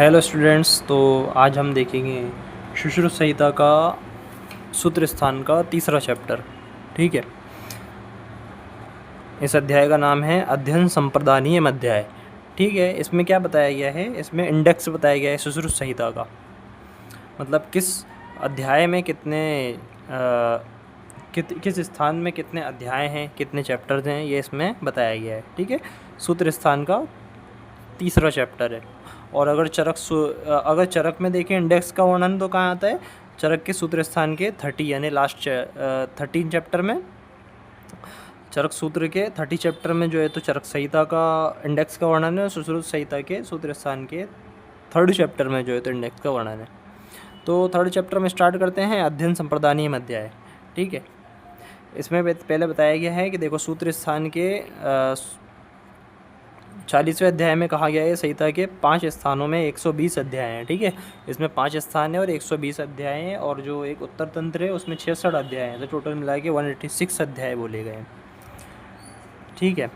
Hello students. तो आज हम देखेंगे सुश्रुत संहिता का सूत्र स्थान का तीसरा चैप्टर। ठीक है, इस अध्याय का नाम है अध्ययन संप्रदानीय अध्याय। ठीक है, इसमें क्या बताया गया है, इसमें इंडेक्स बताया गया है सुश्रुत संहिता का, मतलब किस अध्याय में किस स्थान में कितने अध्याय हैं, कितने चैप्टर्स हैं, ये इसमें बताया गया है। ठीक है, सूत्र स्थान का तीसरा चैप्टर है। और अगर चरक में देखें इंडेक्स का वर्णन तो कहाँ आता है, चरक के सूत्र स्थान के 30 यानी लास्ट 13 चैप्टर में। चरक सूत्र के 30 चैप्टर में जो है तो चरक संहिता का इंडेक्स का वर्णन है, और सुश्रुत संहिता के सूत्र स्थान के 3rd चैप्टर में जो है तो इंडेक्स का वर्णन है। तो 3rd चैप्टर में स्टार्ट करते हैं अध्ययन संप्रदानीय अध्याय। ठीक है, इसमें पहले बताया गया है कि देखो सूत्र स्थान के 40वें अध्याय में कहा गया है संहिता के 5 स्थानों में 120 अध्याय हैं। ठीक है, इसमें 5 स्थान है और 120 अध्याय हैं, और जो एक उत्तर तंत्र है उसमें 66 अध्याय हैं, तो टोटल मिला के 186 अध्याय बोले गए। ठीक है,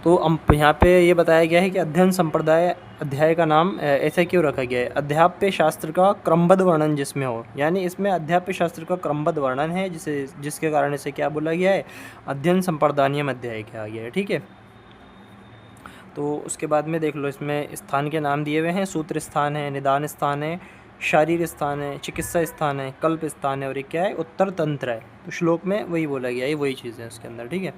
तो अब यहाँ पे ये बताया गया है कि अध्ययन संप्रदाय अध्याय का नाम ऐसा क्यों रखा गया है, अध्याप्य शास्त्र का क्रमबद्ध वर्णन जिसमें हो, यानी इसमें अध्याप्य शास्त्र का क्रमबद्ध वर्णन है जिसके कारण इसे क्या बोला गया है, अध्ययन संप्रदानीय अध्याय कहा गया है। ठीक है, तो उसके बाद में देख लो, इसमें स्थान के नाम दिए हुए हैं, सूत्र स्थान है, निदान स्थान है, शारीर स्थान है, चिकित्सा स्थान है, कल्प स्थान है, और एक क्या है, उत्तर तंत्र है। तो श्लोक में वही बोला गया है, वही चीज़ है उसके अंदर। ठीक है,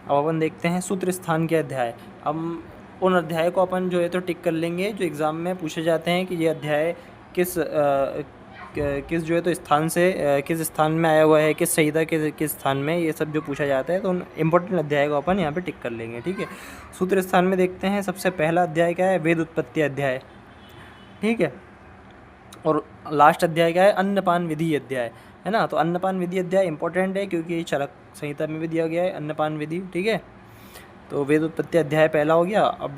अब अपन देखते हैं सूत्र स्थान के अध्याय। अब उन अध्याय को अपन जो है तो टिक कर लेंगे जो एग्ज़ाम में पूछे जाते हैं कि ये अध्याय किस जो है तो स्थान से किस स्थान में आया हुआ है, किस संहिता के किस स्थान में, ये सब जो पूछा जाता है तो उन इम्पोर्टेंट अध्याय को अपन यहाँ पे टिक कर लेंगे। ठीक है, सूत्र स्थान में देखते हैं सबसे पहला अध्याय क्या है, वेद उत्पत्ति अध्याय। ठीक है, और लास्ट अध्याय क्या है, अन्नपान विधि अध्याय, है ना। तो अन्नपान विधि अध्याय इंपॉर्टेंट है क्योंकि चरक संहिता में भी दिया गया है अन्नपान विधि। ठीक है, तो वेद उत्पत्ति अध्याय पहला हो गया। अब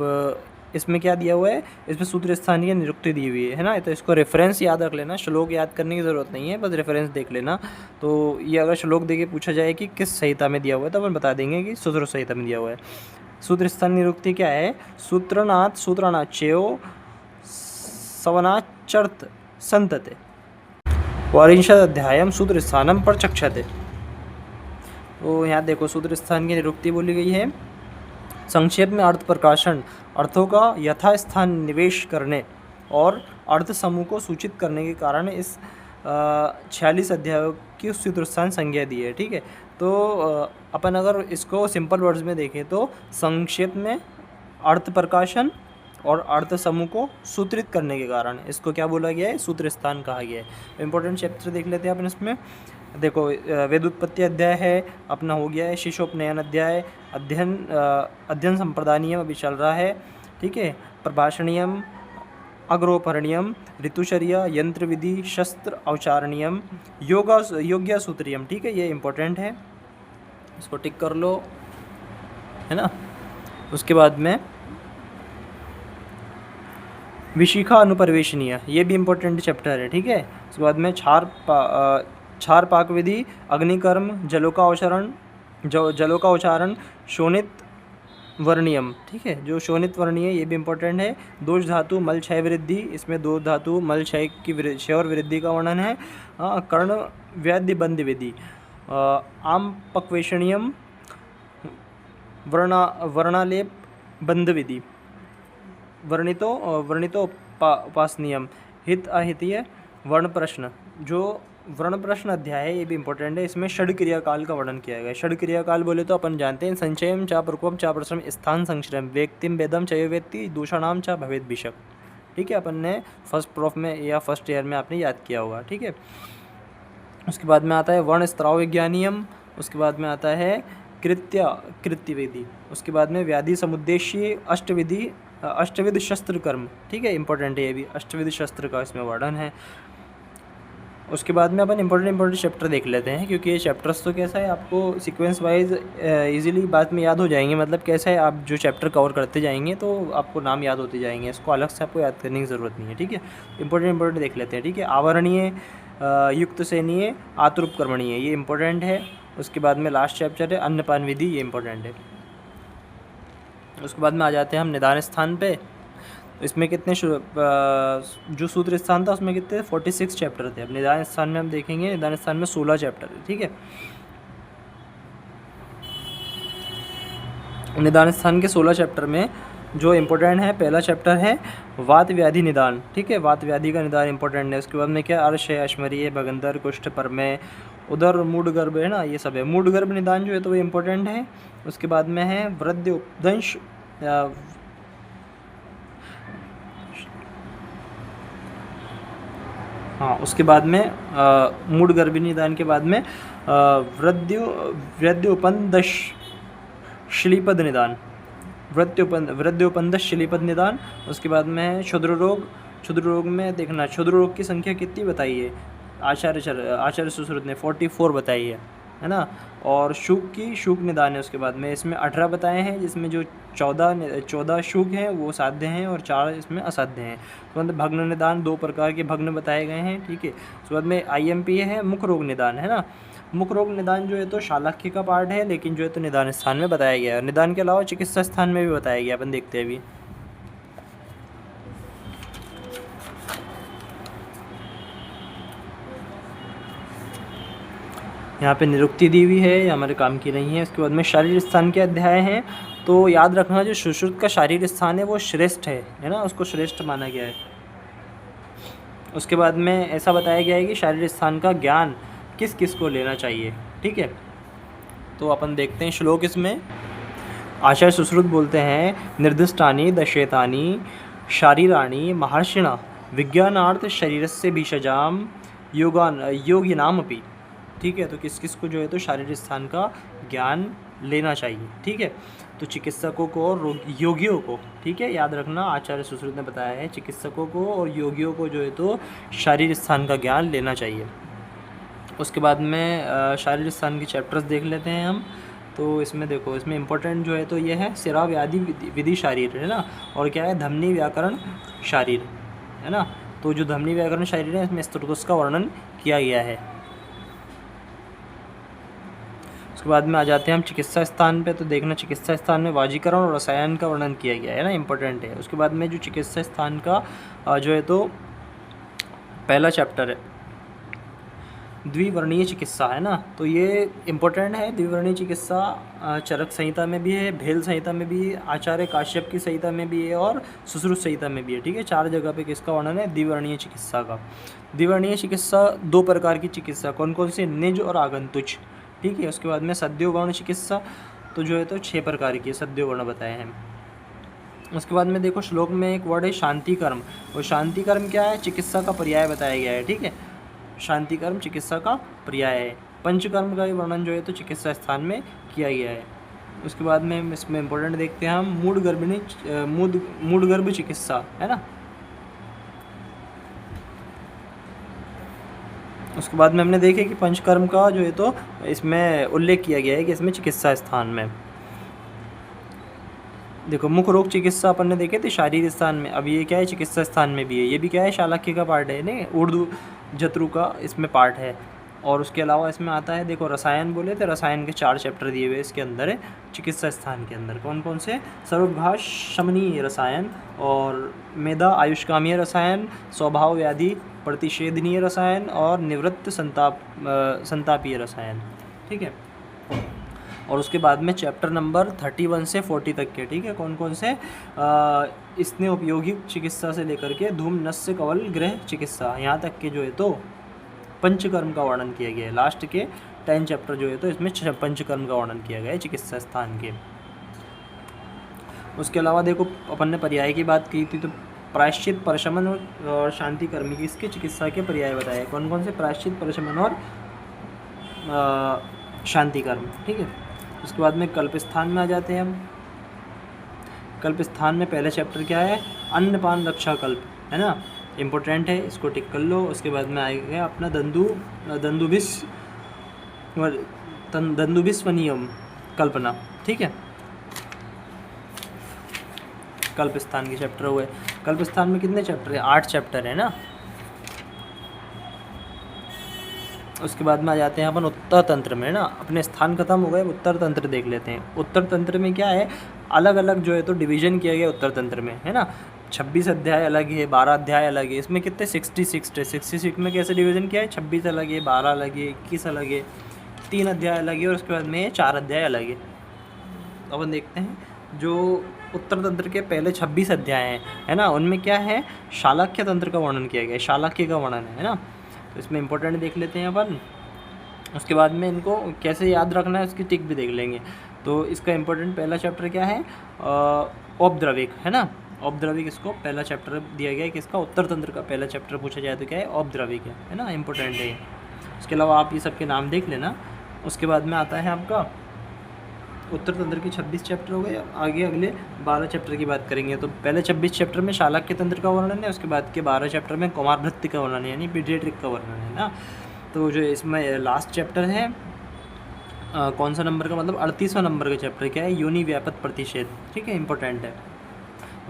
इसमें क्या दिया हुआ है, इसमें सूत्र स्थान की निरुक्ति दी हुई है ना, तो इसको रेफरेंस याद रख लेना, श्लोक याद करने की ज़रूरत नहीं है, बस रेफरेंस देख लेना। तो ये अगर श्लोक देके पूछा जाए कि किस संहिता में दिया हुआ है तो अपन बता देंगे कि सुश्रुत संहिता में दिया हुआ है। सूत्र स्थान निरुक्ति क्या है, सूत्रनाथ चेयो सवनाचर्त संतते वारिंशद अध्यायम सूत्र स्थानम पर चक्षते। तो यहाँ देखो सूत्र स्थान की निरुक्ति बोली गई है, संक्षेप में अर्थ प्रकाशन, अर्थों का यथास्थान निवेश करने और अर्थ समूह को सूचित करने के कारण इस 46 अध्यायों की सूत्र स्थान संज्ञा दी है। ठीक है, तो अपन अगर इसको सिंपल वर्ड्स में देखें तो संक्षेप में अर्थ प्रकाशन और अर्थ समूह को सूत्रित करने के कारण इसको क्या बोला गया है, सूत्र स्थान कहा गया है। इंपॉर्टेंट चैप्टर देख लेते हैं अपन इसमें। देखो वेद उत्पत्ति अध्याय है अपना, हो गया है शिशोपनयन अध्याय, अध्ययन संप्रदानीय अभी चल रहा है। ठीक है, प्रभाषणीयम, अग्रोपरणीयम, ऋतुचर्या, यंत्र विधि, शस्त्र औचारणीयम, योग्य सूत्रियम। ठीक है, ये इंपॉर्टेंट है, इसको टिक कर लो, है ना। उसके बाद में विशिखा अनुप्रवेशनीय, ये भी इम्पोर्टेंट चैप्टर है। ठीक है, उसके बाद में क्षार पाक विधि, अग्निकर्म, जलों का उच्चारण, शोणित वर्णीयम। ठीक है, जो शोणित वर्णीय ये भी इम्पोर्टेंट है। दोष धातु मल क्षय वृद्धि, इसमें दो धातु मल क्षय की क्षय और वृद्धि का वर्णन है। कर्ण व्याधि बंध विधि, आम पक्वेशणीयम, वर्णालेप बंध विधि, वर्णितो उपासनीयम, हित अहितीय वर्ण प्रश्न। जो वर्ण प्रश्न अध्याय है ये भी इंपॉर्टेंट है, इसमें षड क्रियाकाल का वर्णन किया गया है। षड क्रियाकाल बोले तो अपन जानते हैं, संचयम चा प्रकोप चा प्रश्रम स्थान संश्रम व्यक्तिम वेदम चय व्यक्ति दूषणाम चा भवेद भिषक। ठीक है, अपन ने फर्स्ट प्रोफ में या फर्स्ट ईयर में आपने याद किया होगा। ठीक है, उसके बाद में आता है वर्ण स्त्राव विज्ञानियम, उसके बाद में आता है कृत्य विधि, उसके बाद में व्याधि समुद्देश्य अष्टविध शस्त्र कर्म। ठीक है, इंपॉर्टेंट है ये भी, अष्टविध शस्त्र का इसमें वर्णन है। उसके बाद में अपन इंपॉर्टेंट चैप्टर देख लेते हैं, क्योंकि ये चैप्टर्स तो कैसा है आपको सीक्वेंस वाइज इजीली बाद में याद हो जाएंगे। मतलब कैसा है, आप जो चैप्टर कवर करते जाएंगे तो आपको नाम याद होते जाएंगे, इसको अलग से आपको याद करने की ज़रूरत नहीं है। ठीक है, इंपॉर्टेंट देख लेते हैं। ठीक है, आवरणीय, युक्त सेनीय, आतुरूप कर्मणीय, ये इंपॉर्टेंट है। उसके बाद में लास्ट चैप्टर है अन्नपान विधि, ये इंपॉर्टेंट है। उसके बाद में आ जाते हैं हम निदान स्थान पे। इसमें कितने जो सूत्र स्थान था उसमें कितने 46 चैप्टर थे। अब निदान स्थान में हम देखेंगे, निदान स्थान में 16 चैप्टर है। ठीक है, निदान स्थान के 16 चैप्टर में जो इम्पोर्टेंट है, पहला चैप्टर है वात व्याधि निदान। ठीक है, वात व्याधि का निदान इम्पोर्टेंट है। उसके बाद में क्या अर्श है, अश्मरी है, भगंदर, कुष्ठ, परमय, उदर, मूड गर्भ है ना, ये सब है। मूड गर्भ निदान जो है तो वो इम्पोर्टेंट है। उसके बाद में है वृद्ध उपदंश, हाँ, उसके बाद में मूड गर्भी निदान के बाद में वृद्योपंदश श्लीपद निदान, वृद्योपंदश श्लीपद निदान। उसके बाद में है क्षुद्र रोग। क्षुद्र रोग में देखना क्षुद्र रोग की संख्या कितनी बताई है, आचार्य सुश्रुत ने 44 बताई है ना। और शूक निदान है। उसके बाद में इसमें 18 बताए हैं, जिसमें जो 14 शूक हैं वो साध्य हैं और 4 इसमें असाध्य हैं। तो मतलब भग्न निदान, 2 प्रकार के भग्न बताए गए हैं। ठीक है, उसके बाद में IMP है मुख रोग निदान, है ना। मुख रोग निदान जो है तो शालाक्य का पार्ट है, लेकिन जो है तो निदान स्थान में बताया गया है। निदान के अलावा चिकित्सा स्थान में भी बताया गया, अपन देखते हैं अभी। यहाँ पे निरुक्ति दी हुई है, ये हमारे काम की नहीं है। उसके बाद में शारीर स्थान के अध्याय हैं, तो याद रखना जो सुश्रुत का शारीर स्थान है वो श्रेष्ठ है ना, उसको श्रेष्ठ माना गया है। उसके बाद में ऐसा बताया गया है कि शारीर स्थान का ज्ञान किस किस को लेना चाहिए। ठीक है, तो अपन देखते हैं श्लोक। इसमें आचार्य सुश्रुत बोलते हैं, निर्दिष्टानि दशेतानि शारीराणि महर्षिणा विज्ञानार्थ शरीरस्य भीषजाम योगिनामपि। ठीक है, तो किस किस को जो है तो शारीरिक स्थान का ज्ञान लेना चाहिए। ठीक है, तो चिकित्सकों को और योगियों को, ठीक है, याद रखना आचार्य सुश्रुत ने बताया है चिकित्सकों को और योगियों को जो है तो शारीरिक स्थान का ज्ञान लेना चाहिए। उसके बाद में शारीरिक स्थान के चैप्टर्स देख लेते हैं हम। तो इसमें देखो, इसमें इम्पोर्टेंट जो है तो ये है सिरा व्याधि विधि शारीर, है ना, और क्या है धमनी व्याकरण शारीर, है ना। तो जो धमनी व्याकरण शारीर है इसमें स्त्रोतों का वर्णन किया गया है। उसके बाद में आ जाते हैं हम चिकित्सा स्थान पे। तो देखना चिकित्सा स्थान में वाजीकरण और रसायन का वर्णन किया गया है ना, इंपॉर्टेंट है। उसके बाद में जो चिकित्सा स्थान का जो है तो पहला चैप्टर है द्विवर्णीय चिकित्सा, है ना, तो ये इम्पोर्टेंट है। द्विवर्णीय चिकित्सा चरक संहिता में भी है, भेल संहिता में भी है, आचार्य काश्यप की संहिता में भी है और सुश्रुत संहिता में भी है। ठीक है, 4 जगह पे किसका वर्णन है, द्विवर्णीय चिकित्सा का। द्विवर्णीय चिकित्सा 2 प्रकार की चिकित्सा, कौन कौन सी, निज और आगंतुच। ठीक है, उसके बाद में सद्यो वर्ण चिकित्सा, तो जो है तो 6 प्रकार की सद्यो वर्ण बताए हैं। उसके बाद में देखो श्लोक में एक वर्ड है शांति कर्म, और शांति कर्म क्या है, चिकित्सा का पर्याय बताया गया है। ठीक है, शांति कर्म चिकित्सा का पर्याय है। पंचकर्म का भी वर्णन जो है तो चिकित्सा स्थान में किया गया है। उसके बाद में इसमें इम्पोर्टेंट देखते हैं हम मूड गर्भ चिकित्सा, है ना। उसके बाद में हमने देखे कि पंचकर्म का जो है तो इसमें उल्लेख किया गया है कि इसमें चिकित्सा स्थान में देखो मुख रोग चिकित्सा अपन ने देखे थे शारीरिक स्थान में, अब ये क्या है चिकित्सा स्थान में भी है। ये भी क्या है शालाक्य का पार्ट है, नहीं उर्दू जतरू का इसमें पार्ट है। और उसके अलावा इसमें आता है देखो रसायन बोले थे, रसायन के 4 चैप्टर दिए हुए इसके अंदर है चिकित्सा स्थान के अंदर। कौन कौन से, सर्वघाष शमनीय रसायन और मेधा आयुष्कामीय रसायन, स्वभाव व्याधि प्रतिषेधनीय रसायन और निवृत्त संतापीय रसायन। ठीक है, और उसके बाद में चैप्टर नंबर 31 से 40 तक के, ठीक है, कौन कौन से, इसने उपयोगी चिकित्सा से लेकर के धूम नस्य कवल गृह चिकित्सा यहाँ तक के जो है तो पंचकर्म का वर्णन किया गया है। लास्ट के 10 चैप्टर जो है तो इसमें पंचकर्म का वर्णन किया गया है चिकित्सा स्थान के। उसके अलावा देखो अपन ने पर्याय की बात की थी, तो प्रायश्चित, परशमन और शांति कर्मी की इसके चिकित्सा के पर्याय बताए। कौन कौन से, प्रायश्चित, परशमन और शांति कर्म। ठीक है, उसके बाद में कल्प स्थान में आ जाते हैं हम। कल्प स्थान में पहले चैप्टर क्या है, अन्नपान रक्षा कल्प, है ना, इम्पोर्टेंट है, इसको टिक कर लो। उसके बाद में आएगा अपना दंदुभिस्वनियम कल्पना। ठीक है, कल्प स्थान के चैप्टर हुए। कल्प स्थान में कितने चैप्टर है, 8 चैप्टर है ना। उसके बाद में आ जाते हैं अपन उत्तर तंत्र में, ना, अपने स्थान खत्म हो गए, उत्तर तंत्र देख लेते हैं। उत्तर तंत्र में क्या है, अलग अलग जो है तो डिवीज़न किया गया उत्तर तंत्र में, है ना। 26 अध्याय अलग है, 12 अध्याय अलग है। इसमें कितने 66 है। 66 में कैसे डिवीज़न किया है, 26 अलग है, 12 अलग है, 21 अलग है, 3 अध्याय अलग है और उसके बाद में 4 अध्याय अलग है। तो अपन देखते हैं जो उत्तर तंत्र के पहले 26 अध्याय हैं, है ना, उनमें क्या है, शालाक्य तंत्र का वर्णन किया गया है, शालाक्य का वर्णन है ना। तो इसमें इंपॉर्टेंट देख लेते हैं अपन। उसके बाद में इनको कैसे याद रखना है उसकी टिक भी देख लेंगे। तो इसका इंपॉर्टेंट पहला चैप्टर क्या है, औपद्रविक, है ना। औपद्रविक इसको पहला चैप्टर दिया गया है कि इसका उत्तर तंत्र का पहला चैप्टर पूछा जाए तो क्या है, औपद्रविक है ना, इंपॉर्टेंट है। उसके अलावा आप ये सब के नाम देख लेना। उसके बाद में आता है आपका उत्तर तंत्र के 26 चैप्टर हो गए। आगे अगले 12 चैप्टर की बात करेंगे। तो पहले 26 चैप्टर में शालाक्य तंत्र का वर्णन है, उसके बाद के 12 चैप्टर में कुमार भृत्य का वर्णन है, यानी पीडियाट्रिक का वर्णन है ना। तो जो इसमें लास्ट चैप्टर है कौन सा नंबर का, मतलब 38वां नंबर का चैप्टर क्या है, योनि व्यापक प्रतिषेध, ठीक है, इंपॉर्टेंट है।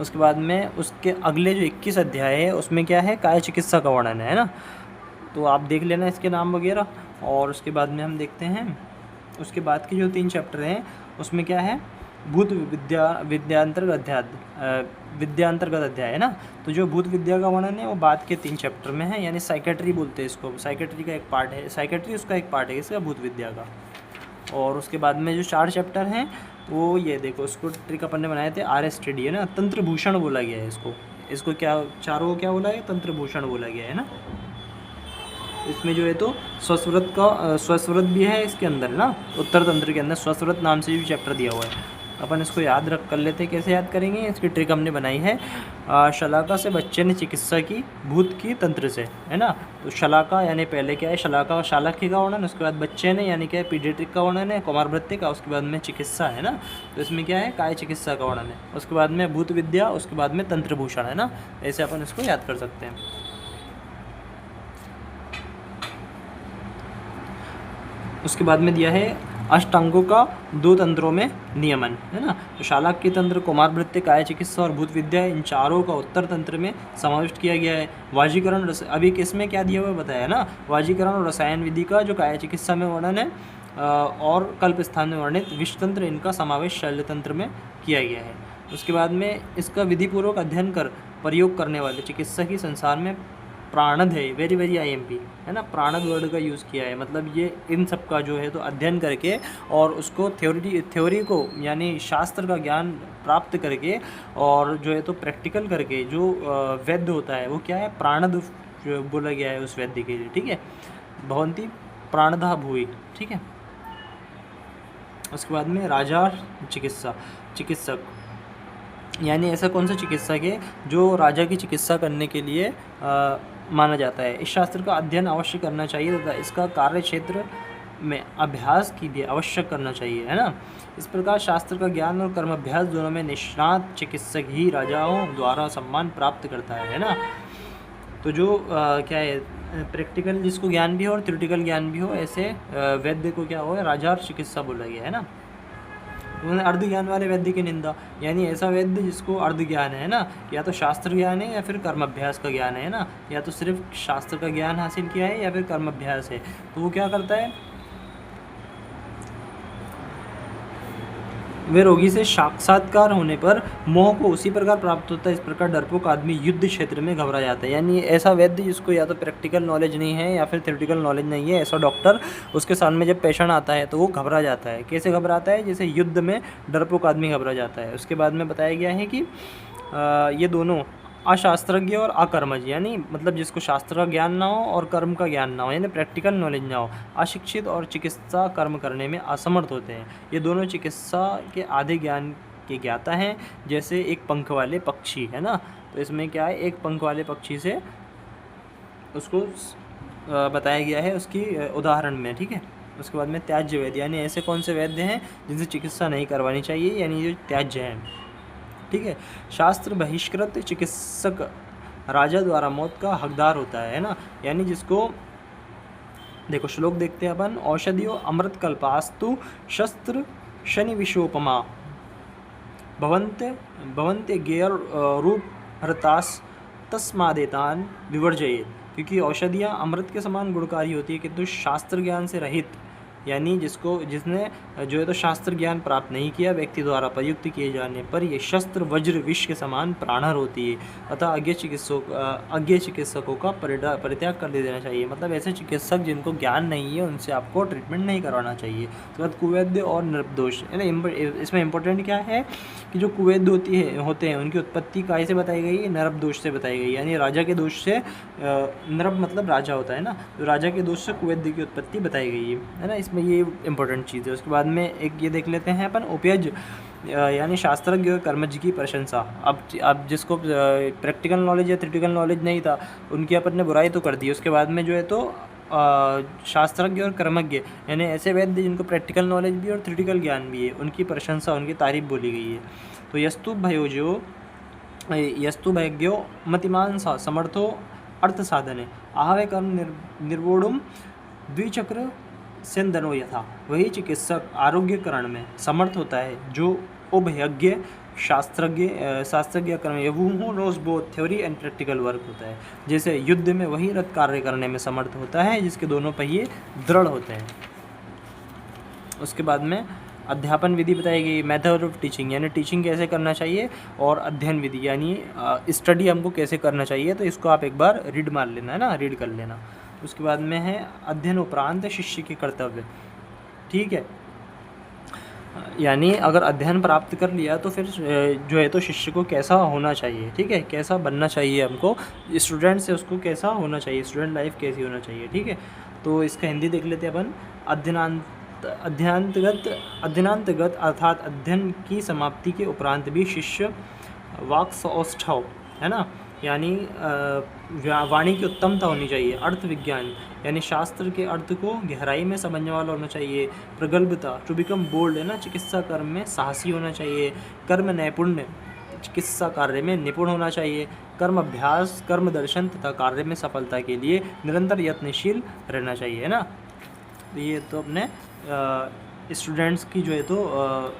उसके बाद में उसके अगले जो 21 अध्याय है उसमें क्या है, काय चिकित्सा का वर्णन है ना। तो आप देख लेना इसके नाम वगैरह। और उसके बाद में हम देखते हैं उसके बाद के जो 3 चैप्टर हैं उसमें क्या है, भूत विद्यांतर्गत अध्याय है ना। तो जो भूत विद्या का वर्णन है वो बाद के 3 चैप्टर में है, यानी साइकेट्री बोलते हैं इसको, साइकेट्री का एक पार्ट है, साइकेट्री उसका एक पार्ट है इसका भूत विद्या का। और उसके बाद में जो 4 चैप्टर हैं वो ये देखो, उसको ट्रिक अपन ने बनाए थे RSTD, है ना, तंत्र भूषण बोला गया है इसको क्या, चारों को क्या बोला है, तंत्र भूषण बोला गया है ना। इसमें जो है तो स्वस्वरत भी है इसके अंदर ना, उत्तर तंत्र के अंदर स्वस्वरत नाम से भी चैप्टर दिया हुआ है। अपन इसको याद रख कर लेते हैं, कैसे याद करेंगे, इसकी ट्रिक हमने बनाई है। शलाका से बच्चे ने चिकित्सा की भूत की तंत्र से, है ना। तो शलाका यानी पहले क्या है, शलाका शालाक्य का वर्णन, उसके बाद बच्चे ने यानी क्या है पीडियाट्रिक का वर्णन है, कुमार भृत्य का, उसके बाद में चिकित्सा है ना। तो इसमें क्या है, काय चिकित्सा का वर्णन है, उसके बाद में भूत विद्या, उसके बाद में तंत्र भूषण, है ना। ऐसे अपन इसको याद कर सकते हैं। उसके बाद में दिया है अष्टांगों का 2 तंत्रों में नियमन, है ना। तो शालाक्य तंत्र, कुमार भृत्य, काय चिकित्सा और भूत विद्या, इन चारों का उत्तर तंत्र में समाविष्ट किया गया है। वाजीकरण अभी किसमें क्या दिया हुआ बताया ना, वाजीकरण और रसायन विधि का जो काय चिकित्सा में वर्णन है और कल्प स्थान में वर्णित विषतंत्र, इनका समावेश शल्य तंत्र में किया गया है। उसके बाद में इसका विधिपूर्वक अध्ययन कर प्रयोग करने वाले चिकित्सा की संसार में प्राणद है, वेरी वेरी IMP, है ना, प्राणद वर्ड का यूज़ किया है। मतलब ये इन सब का जो है तो अध्ययन करके और उसको थ्योरी को यानी शास्त्र का ज्ञान प्राप्त करके और जो है तो प्रैक्टिकल करके जो वैद्य होता है वो क्या है, प्राणद बोला गया है उस वैद्य के लिए, ठीक है, भवंती प्राणदा भूई, ठीक है। उसके बाद में राजा चिकित्सक यानी ऐसा कौन सा चिकित्सक है जो राजा की चिकित्सा करने के लिए माना जाता है। इस शास्त्र का अध्ययन अवश्य करना चाहिए तथा इसका कार्य क्षेत्र में अभ्यास की भी अवश्य करना चाहिए, है ना। इस प्रकार शास्त्र का ज्ञान और कर्म अभ्यास दोनों में निष्णात चिकित्सक ही राजाओं द्वारा सम्मान प्राप्त करता है ना। तो जो क्या है, प्रैक्टिकल जिसको ज्ञान भी हो और थ्योरेटिकल ज्ञान भी हो, ऐसे वैद्य को क्या हो, राजा और चिकित्सा बोला गया है ना। उन्होंने अर्ध ज्ञान वाले वैद्य की निंदा, यानी ऐसा वैद्य जिसको अर्ध ज्ञान है ना, या तो शास्त्र ज्ञान है या फिर कर्म अभ्यास का ज्ञान है ना, या तो सिर्फ शास्त्र का ज्ञान हासिल किया है या फिर कर्म अभ्यास है, तो वो क्या करता है, वे रोगी से साक्षात्कार होने पर मोह को उसी प्रकार प्राप्त होता है इस प्रकार डरपोक आदमी युद्ध क्षेत्र में घबरा जाता है। यानी ऐसा वैद्य जिसको या तो प्रैक्टिकल नॉलेज नहीं है या फिर थ्योरेटिकल नॉलेज नहीं है, ऐसा डॉक्टर उसके सामने जब पेशेंट आता है तो वो घबरा जाता है। कैसे घबराता है, जैसे युद्ध में डरपोक आदमी घबरा जाता है। उसके बाद में बताया गया है कि ये दोनों अशास्त्रज्ञ और अकर्मज, यानी मतलब जिसको शास्त्र का ज्ञान ना हो और कर्म का ज्ञान ना हो, यानी प्रैक्टिकल नॉलेज ना हो, अशिक्षित और चिकित्सा कर्म करने में असमर्थ होते हैं। ये दोनों चिकित्सा के आधे ज्ञान के ज्ञाता हैं, जैसे एक पंख वाले पक्षी, है ना। तो इसमें क्या है, एक पंख वाले पक्षी से उसको बताया गया है उसकी उदाहरण में, ठीक है। उसके बाद में त्याज्य वैद्य, यानी ऐसे कौन से वैद्य हैं जिनसे चिकित्सा नहीं करवानी चाहिए, यानी ये त्याज्य हैं, ठीक है। शास्त्र बहिष्कृत चिकित्सक राजा द्वारा मौत का हकदार होता है ना, यानी जिसको देखो श्लोक देखते हैं अपन, औषधियों अमृत कल्पास्तु शस्त्र शनि विशोपमा भवन्ते गेयर रूप हरतास तस्मादेतान विवर्जयेत। क्योंकि औषधियाँ अमृत के समान गुणकारी होती है, किंतु शास्त्र ज्ञान से रहित यानी जिसने जो है तो शास्त्र ज्ञान प्राप्त नहीं किया, व्यक्ति द्वारा प्रयुक्त किए जाने पर ये शस्त्र वज्र विष के समान प्राणहर होती है। अतः अज्ञ चिकित्सकों का परित्याग कर देना चाहिए। मतलब ऐसे चिकित्सक जिनको ज्ञान नहीं है उनसे आपको ट्रीटमेंट नहीं करवाना चाहिए। उसके बाद कुवैद्य और नृपदोष, इसमें इम्पोर्टेंट क्या है कि जो कुवैद्य होते हैं उनकी उत्पत्ति काय से बताई गई है? नरप दोष से बताई गई, यानी राजा के दोष से, नरप मतलब राजा होता है ना, तो राजा के दोष से कुवैद्य की उत्पत्ति बताई गई है ना, इसमें ये इंपॉर्टेंट चीज़ है। उसके बाद में एक ये देख लेते हैं अपन उपयज, यानी शास्त्रज्ञ और कर्मज्ञ की प्रशंसा। अब जिसको प्रैक्टिकल नॉलेज या थ्योरेटिकल नॉलेज नहीं था उनकी अपन ने बुराई तो कर दी। उसके बाद में जो है तो शास्त्रज्ञ और कर्मज्ञ यानी ऐसे वैद्य जिनको प्रैक्टिकल नॉलेज भी और थ्योरेटिकल ज्ञान भी है, उनकी प्रशंसा, उनकी तारीफ बोली गई है। तो यस्तु भयज्ञो मतिमान समर्थो अर्थ साधने आहवे कर्म निर्वोड़ुम द्विचक्र सेंदनो यथा। वही चिकित्सक आरोग्यकरण में समर्थ होता है जो उभयज्ञ शास्त्रज्ञ कर्म knows both theory and practical work होता है। जैसे युद्ध में वही रथ कार्य करने में समर्थ होता है जिसके दोनों पहिए दृढ़ होते हैं। उसके बाद में अध्यापन विधि बताई गई, मेथड ऑफ टीचिंग यानी टीचिंग कैसे करना चाहिए, और अध्ययन विधि यानी स्टडी हमको कैसे करना चाहिए। तो इसको आप एक बार रीड मार लेना है ना, रीड कर लेना। उसके बाद में है अध्ययन उपरांत शिष्य के कर्तव्य। ठीक है, यानी अगर अध्ययन प्राप्त कर लिया तो फिर जो है तो शिष्य को कैसा होना चाहिए, ठीक है, कैसा बनना चाहिए हमको, स्टूडेंट से उसको कैसा होना चाहिए, स्टूडेंट लाइफ कैसी होना चाहिए। ठीक है, तो इसका हिंदी देख लेते हैं अपन। अध्ययनांतर्गत अर्थात अध्ययन की समाप्ति के उपरांत भी शिष्य वाक्सौष्ठव है ना, यानी वाणी की उत्तमता होनी चाहिए। अर्थ विज्ञान यानी शास्त्र के अर्थ को गहराई में समझने वाला होना चाहिए। प्रगल्भता टू बिकम बोल्ड है ना, चिकित्सा कर्म में साहसी होना चाहिए। कर्म नैपुण्य चिकित्सा कार्य में निपुण होना चाहिए। कर्म अभ्यास कर्म दर्शन तथा कार्य में सफलता के लिए निरंतर यत्नशील रहना चाहिए, है ना। ये तो अपने स्टूडेंट्स की जो है तो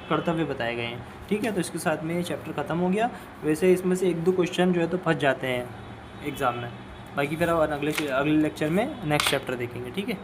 कर्तव्य बताए गए हैं। ठीक है, तो इसके साथ में ये चैप्टर ख़त्म हो गया। वैसे इसमें से एक दो क्वेश्चन जो है तो फंस जाते हैं एग्ज़ाम में, बाकी फिर अगले लेक्चर में नेक्स्ट चैप्टर देखेंगे। ठीक है।